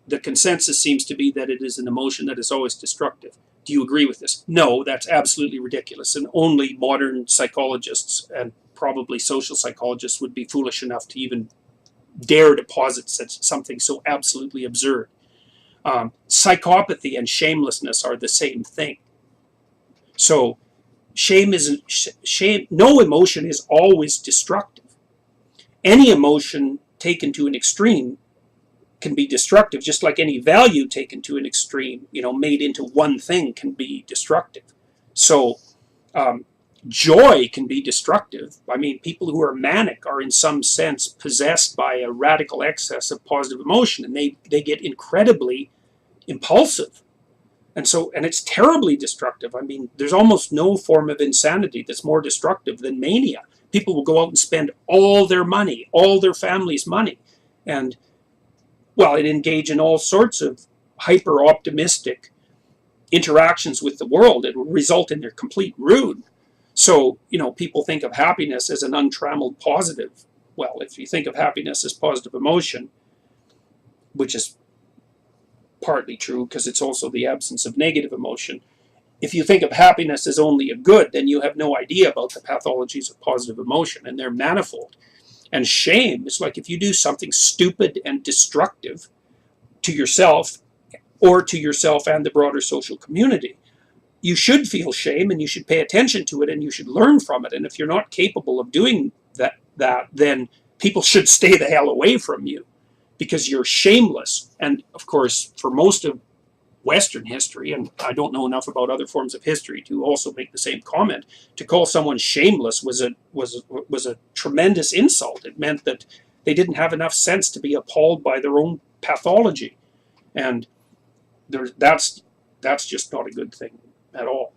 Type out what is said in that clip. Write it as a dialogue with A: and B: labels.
A: the consensus seems to be that it is an emotion that is always destructive. Do you agree with this? No, that's absolutely ridiculous. And only modern psychologists and probably social psychologists would be foolish enough to even dare to posit something so absolutely absurd. Psychopathy and shamelessness are the same thing. So shame isn't shame. No emotion is always destructive. Any emotion taken to an extreme can be destructive, just like any value taken to an extreme, made into one thing can be destructive. So joy can be destructive. I mean, people who are manic are in some sense possessed by a radical excess of positive emotion, and they get incredibly impulsive. And it's terribly destructive. I mean, there's almost no form of insanity that's more destructive than mania. People will go out and spend all their money, all their family's money, and engage in all sorts of hyper optimistic interactions with the world. It will result in their complete ruin. So, people think of happiness as an untrammeled positive. Well, if you think of happiness as positive emotion, which is partly true because it's also the absence of negative emotion, if you think of happiness as only a good, then you have no idea about the pathologies of positive emotion, and they're manifold. And shame is like if you do something stupid and destructive to yourself or to yourself and the broader social community, you should feel shame and you should pay attention to it and you should learn from it. And if you're not capable of doing that then people should stay the hell away from you because you're shameless. And of course, for most of Western history, and I don't know enough about other forms of history to also make the same comment, to call someone shameless was a tremendous insult. It meant that they didn't have enough sense to be appalled by their own pathology, and that's just not a good thing at all.